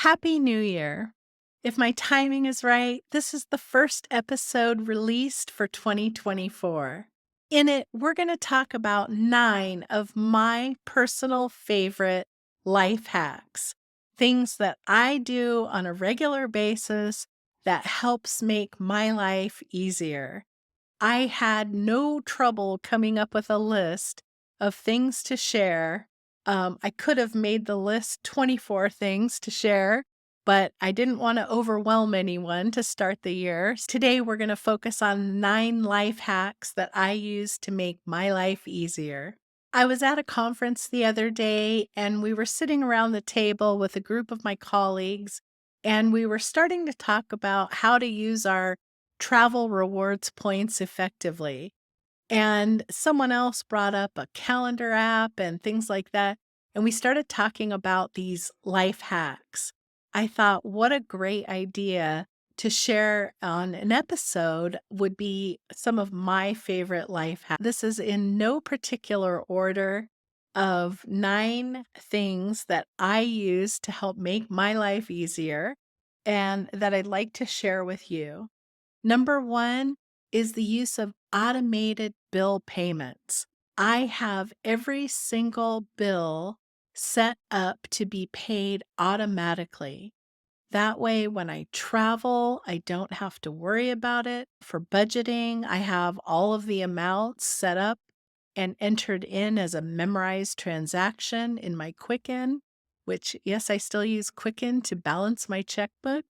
Happy New Year. If my timing is right, this is the first episode released for 2024. In it, we're going to talk about 9 of my personal favorite life hacks, things that I do on a regular basis that helps make my life easier. I had no trouble coming up with a list of things to share. I could have made the list 24 things to share, but I didn't want to overwhelm anyone to start the year. Today, we're going to focus on 9 life hacks that I use to make my life easier. I was at a conference the other day, and we were sitting around the table with a group of my colleagues, and we were starting to talk about how to use our travel rewards points effectively. And someone else brought up a calendar app and things like that. And we started talking about these life hacks. I thought, what a great idea to share on an episode would be some of my favorite life hacks. This is in no particular order of 9 things that I use to help make my life easier and that I'd like to share with you. Number 1 is the use of automated bill payments. I have every single bill set up to be paid automatically. That way, when I travel, I don't have to worry about it. For budgeting, I have all of the amounts set up and entered in as a memorized transaction in my Quicken, which, yes, I still use Quicken to balance my checkbook.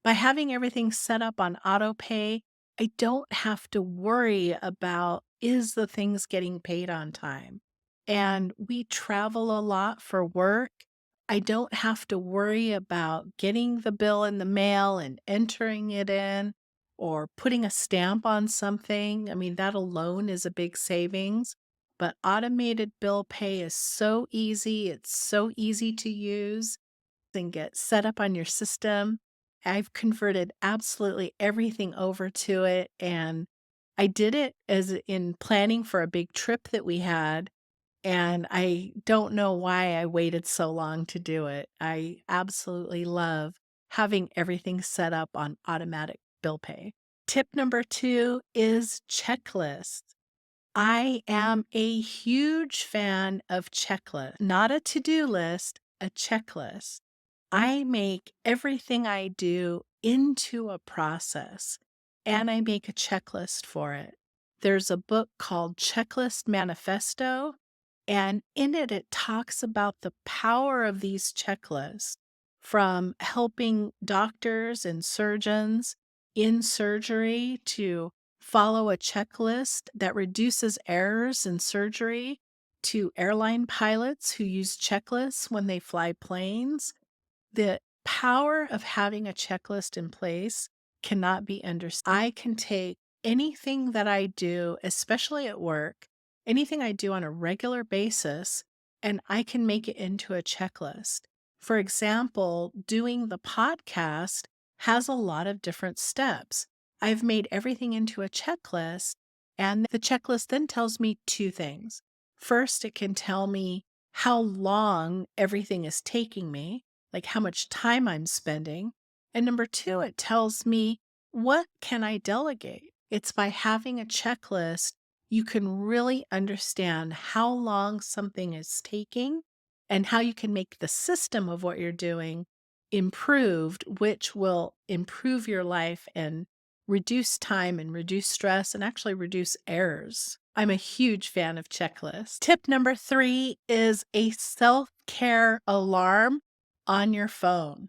By having everything set up on auto pay, I don't have to worry about is the things getting paid on time. And we travel a lot for work. I don't have to worry about getting the bill in the mail and entering it in or putting a stamp on something. I mean, that alone is a big savings. But automated bill pay is so easy. It's so easy to use and get set up on your system. I've converted absolutely everything over to it, and I did it as in planning for a big trip that we had, and I don't know why I waited so long to do it. I absolutely love having everything set up on automatic bill pay. Tip number 2 is checklists. I am a huge fan of checklists, not a to-do list, a checklist. I make everything I do into a process and I make a checklist for it. There's a book called Checklist Manifesto, and in it, it talks about the power of these checklists from helping doctors and surgeons in surgery to follow a checklist that reduces errors in surgery to airline pilots who use checklists when they fly planes. The power of having a checklist in place cannot be understood. I can take anything that I do, especially at work, anything I do on a regular basis, and I can make it into a checklist. For example, doing the podcast has a lot of different steps. I've made everything into a checklist, and the checklist then tells me 2 things. First, it can tell me how long everything is taking me, like how much time I'm spending. And number 2, it tells me what can I delegate? It's by having a checklist, you can really understand how long something is taking and how you can make the system of what you're doing improved, which will improve your life and reduce time and reduce stress and actually reduce errors. I'm a huge fan of checklists. Tip number 3 is a self-care alarm on your phone.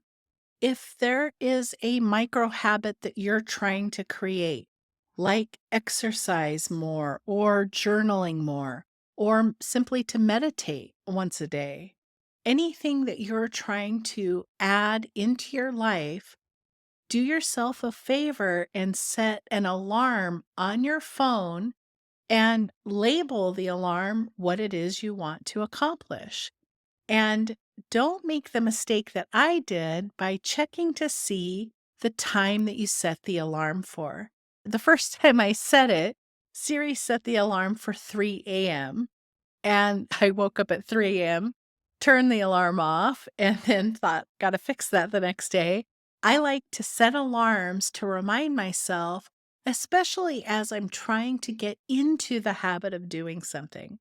If there is a micro habit that you're trying to create, like exercise more or journaling more, or simply to meditate once a day, anything that you're trying to add into your life, do yourself a favor and set an alarm on your phone and label the alarm what it is you want to accomplish. And don't make the mistake that I did by checking to see the time that you set the alarm for. The first time I set it, Siri set the alarm for 3 a.m. and I woke up at 3 a.m., turn the alarm off and then thought, gotta fix that the next day. I like to set alarms to remind myself, especially as I'm trying to get into the habit of doing something.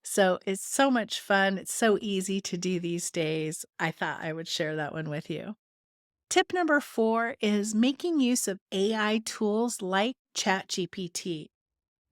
So it's so much fun. It's so easy to do these days. I thought I would share that one with you. Tip number 4 is making use of AI tools like ChatGPT.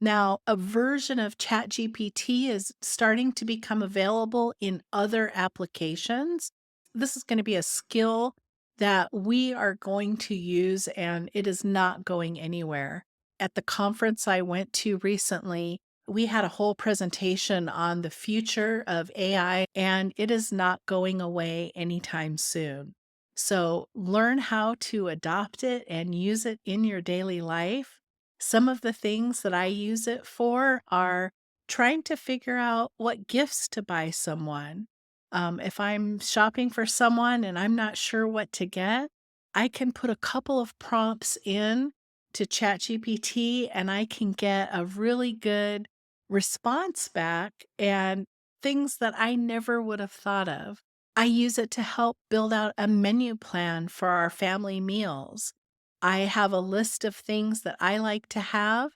Now, a version of ChatGPT is starting to become available in other applications. This is going to be a skill that we are going to use, and it is not going anywhere. At the conference I went to recently, we had a whole presentation on the future of AI, and it is not going away anytime soon. So, learn how to adopt it and use it in your daily life. Some of the things that I use it for are trying to figure out what gifts to buy someone. If I'm shopping for someone and I'm not sure what to get, I can put a couple of prompts in to ChatGPT and I can get a really good response back and things that I never would have thought of. I use it to help build out a menu plan for our family meals. I have a list of things that I like to have,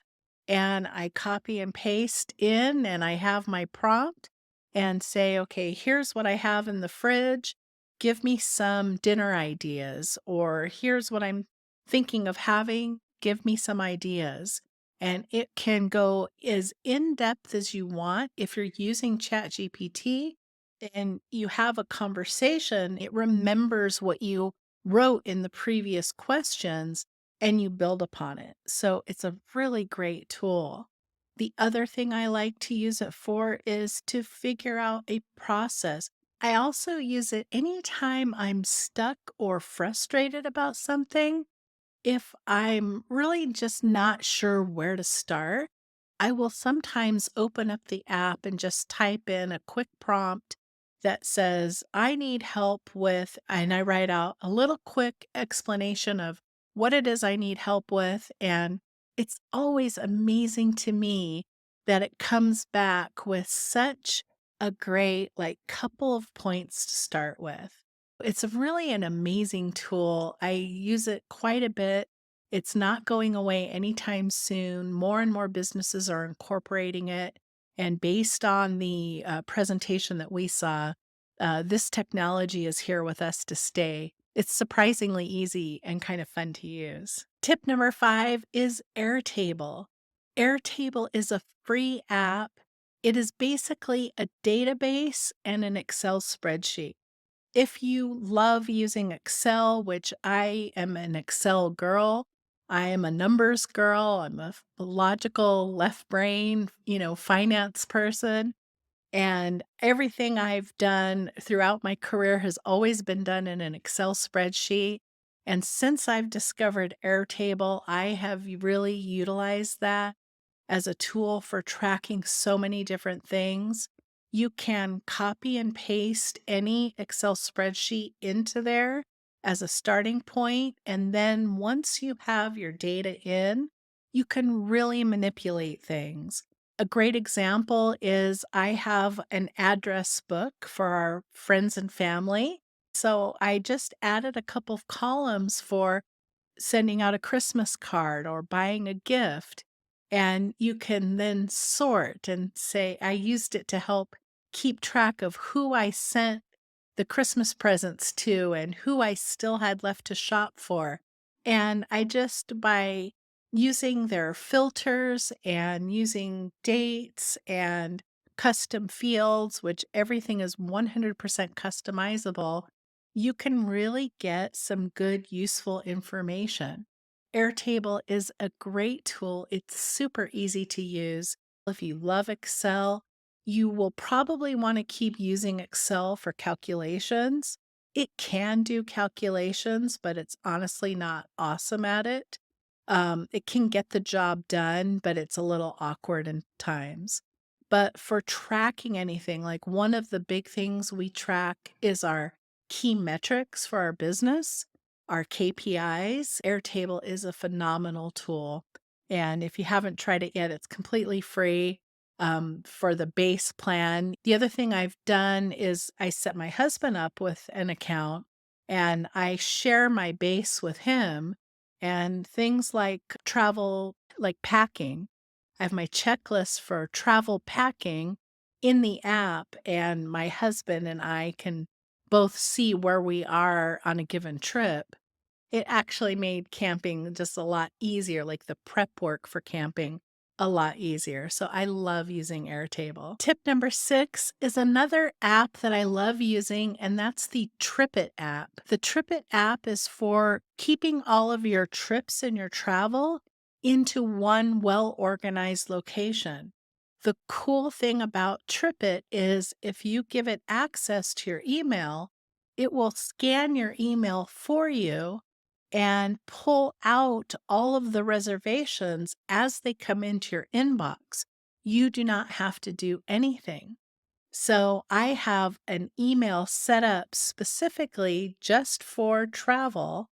and I copy and paste in, and I have my prompt and say, okay, here's what I have in the fridge. Give me some dinner ideas, or here's what I'm thinking of having. Give me some ideas. And it can go as in depth as you want. If you're using ChatGPT and you have a conversation, it remembers what you wrote in the previous questions and you build upon it. So it's a really great tool. The other thing I like to use it for is to figure out a process. I also use it anytime I'm stuck or frustrated about something. If I'm really just not sure where to start, I will sometimes open up the app and just type in a quick prompt that says, I need help with, and I write out a little quick explanation of what it is I need help with. And it's always amazing to me that it comes back with such a great, like, couple of points to start with. It's really an amazing tool. I use it quite a bit. It's not going away anytime soon. More and more businesses are incorporating it. And based on the presentation that we saw, this technology is here with us to stay. It's surprisingly easy and kind of fun to use. Tip number 5 is Airtable. Airtable is a free app. It is basically a database and an Excel spreadsheet. If you love using Excel, which I am an Excel girl, I am a numbers girl, I'm a logical left brain, finance person. And everything I've done throughout my career has always been done in an Excel spreadsheet. And since I've discovered Airtable, I have really utilized that as a tool for tracking so many different things. You can copy and paste any Excel spreadsheet into there as a starting point, and then once you have your data in, you can really manipulate things. A great example is I have an address book for our friends and family. So I just added a couple of columns for sending out a Christmas card or buying a gift. And you can then sort and say, I used it to help keep track of who I sent the Christmas presents to and who I still had left to shop for. And I just, by using their filters and using dates and custom fields, which everything is 100% customizable, you can really get some good, useful information. Airtable is a great tool. It's super easy to use. If you love Excel, you will probably want to keep using Excel for calculations. It can do calculations, but it's honestly not awesome at it. It can get the job done, but it's a little awkward in times. But for tracking anything, like one of the big things we track is our key metrics for our business, our KPIs. Airtable is a phenomenal tool. And if you haven't tried it yet, it's completely free. for the base plan. The other thing I've done is I set my husband up with an account and I share my base with him and things like travel, like packing. I have my checklist for travel packing in the app, and my husband and I can both see where we are on a given trip. It actually made camping just a lot easier, like the prep work for camping a lot easier. So I love using Airtable. Tip number 6 is another app that I love using, and that's the Tripet app. The Tripet app is for keeping all of your trips and your travel into one well-organized location. The cool thing about Tripet is if you give it access to your email, it will scan your email for you and pull out all of the reservations as they come into your inbox. You do not have to do anything. So I have an email set up specifically just for travel,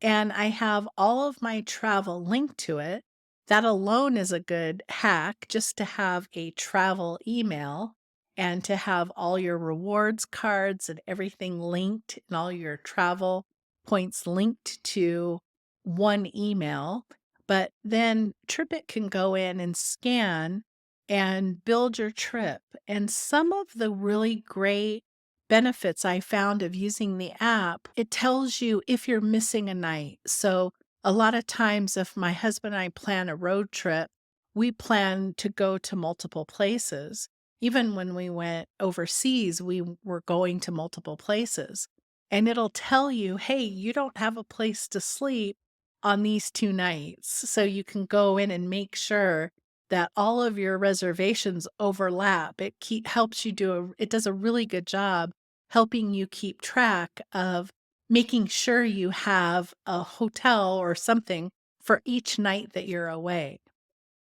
and I have all of my travel linked to it. That alone is a good hack, just to have a travel email and to have all your rewards cards and everything linked and all your travel points linked to one email. But then Tripit can go in and scan and build your trip. And some of the really great benefits I found of using the app, it tells you if you're missing a night. So a lot of times, if my husband and I plan a road trip, we plan to go to multiple places. Even when we went overseas, we were going to multiple places. And it'll tell you, hey, you don't have a place to sleep on these 2 nights. So you can go in and make sure that all of your reservations overlap. Helps you it does a really good job helping you keep track of making sure you have a hotel or something for each night that you're away.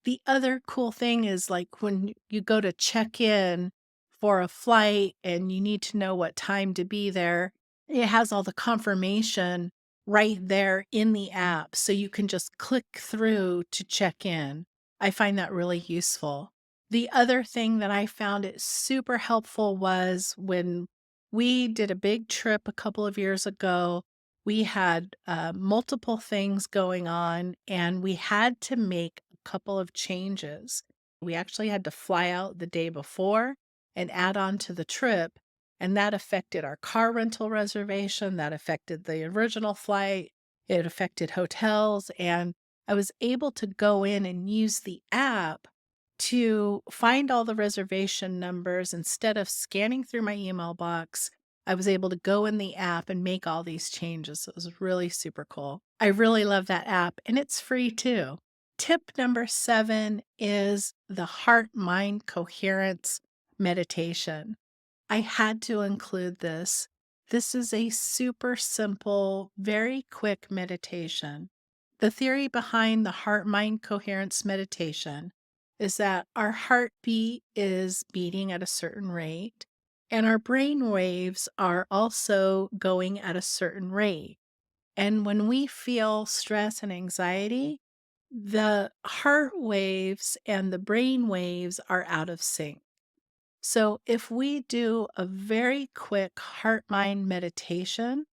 The other cool thing is like when you go to check in for a flight and you need to know what time to be there, it has all the confirmation right there in the app. So you can just click through to check in. I find that really useful. The other thing that I found it super helpful was when we did a big trip a couple of years ago. We had multiple things going on, and we had to make a couple of changes. We actually had to fly out the day before and add on to the trip, and that affected our car rental reservation, that affected the original flight, it affected hotels, and I was able to go in and use the app to find all the reservation numbers instead of scanning through my email box. I was able to go in the app and make all these changes. So it was really super cool. I really love that app, and it's free too. Tip number 7 is the heart mind coherence meditation. I had to include this. This is a super simple, very quick meditation. The theory behind the heart mind coherence meditation is that our heartbeat is beating at a certain rate, and our brain waves are also going at a certain rate. And when we feel stress and anxiety, the heart waves and the brain waves are out of sync. So if we do a very quick heart mind meditation,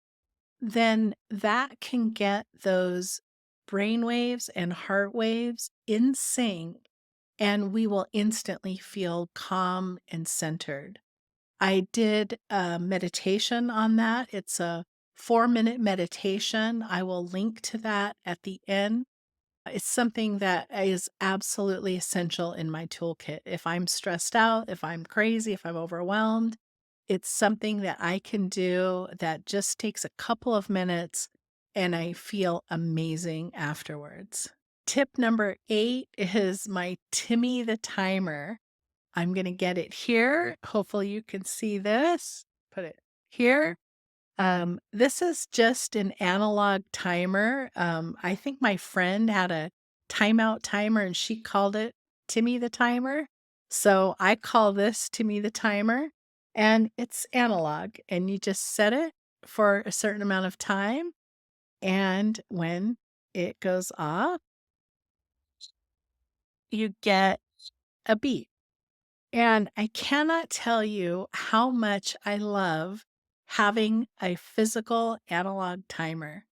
then that can get those brain waves and heart waves in sync, and we will instantly feel calm and centered. I did a meditation on that. It's a 4-minute meditation. I will link to that at the end. It's something that is absolutely essential in my toolkit. If I'm stressed out, if I'm crazy, if I'm overwhelmed, it's something that I can do that just takes a couple of minutes and I feel amazing afterwards. Tip number 8 is my Timmy the timer. I'm going to get it here. Hopefully you can see this. Put it here. This is just an analog timer. I think my friend had a timeout timer and she called it Timmy the timer. So I call this Timmy the timer, and it's analog, and you just set it for a certain amount of time. And when it goes off, you get a beep. And I cannot tell you how much I love having a physical analog timer.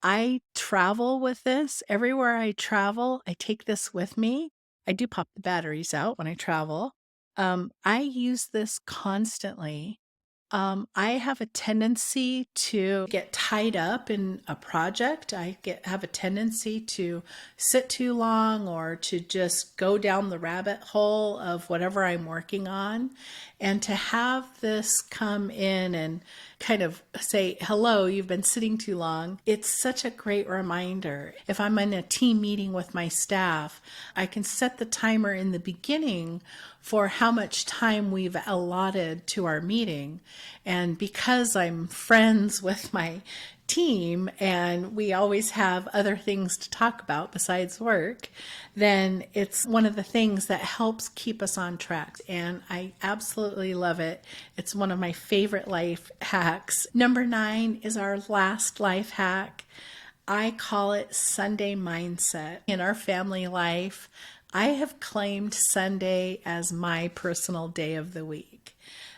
I travel with this. Everywhere I travel, I take this with me. I do pop the batteries out when I travel. I use this constantly. I have a tendency to get tied up in a project. Have a tendency to sit too long or to just go down the rabbit hole of whatever I'm working on. And to have this come in and kind of say, hello, you've been sitting too long. It's such a great reminder. If I'm in a team meeting with my staff, I can set the timer in the beginning for how much time we've allotted to our meeting. And because I'm friends with my team and we always have other things to talk about besides work, then it's one of the things that helps keep us on track. And I absolutely love it. It's one of my favorite life hacks. Number 9 is our last life hack. I call it Sunday mindset. In our family life, I have claimed Sunday as my personal day of the week.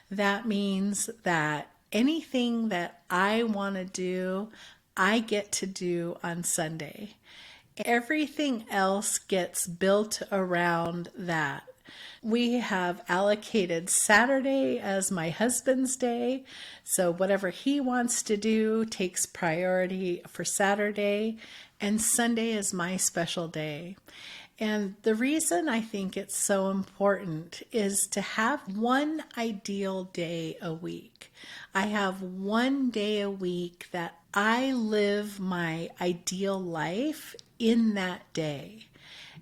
That means that anything that I want to do, I get to do on Sunday. Everything else gets built around that. We have allocated Saturday as my husband's day, so whatever he wants to do takes priority for Saturday, and Sunday is my special day. And the reason I think it's so important is to have one ideal day a week. I have one day a week that I live my ideal life in that day.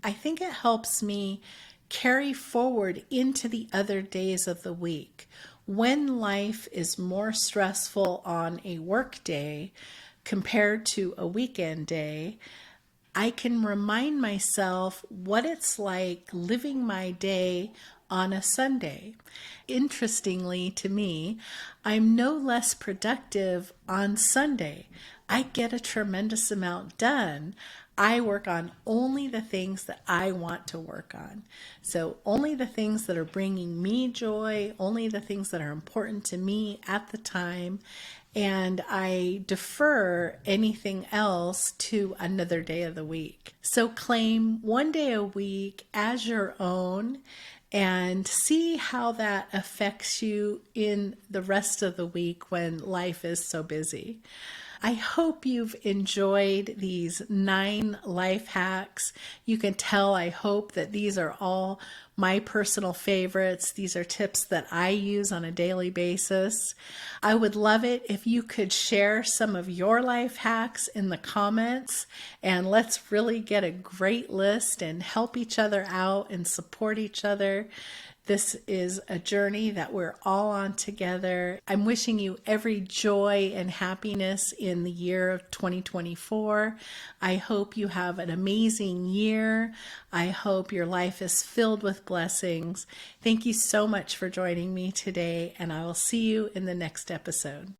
I think it helps me carry forward into the other days of the week. When life is more stressful on a work day compared to a weekend day, I can remind myself what it's like living my day on a Sunday. Interestingly to me, I'm no less productive on Sunday. I get a tremendous amount done. I work on only the things that I want to work on. So only the things that are bringing me joy, only the things that are important to me at the time. And I defer anything else to another day of the week. So claim one day a week as your own and see how that affects you in the rest of the week when life is so busy. I hope you've enjoyed these 9 life hacks. You can tell, I hope, that these are all my personal favorites. These are tips that I use on a daily basis. I would love it if you could share some of your life hacks in the comments, and let's really get a great list and help each other out and support each other. This is a journey that we're all on together. I'm wishing you every joy and happiness in the year of 2024. I hope you have an amazing year. I hope your life is filled with blessings. Thank you so much for joining me today, and I will see you in the next episode.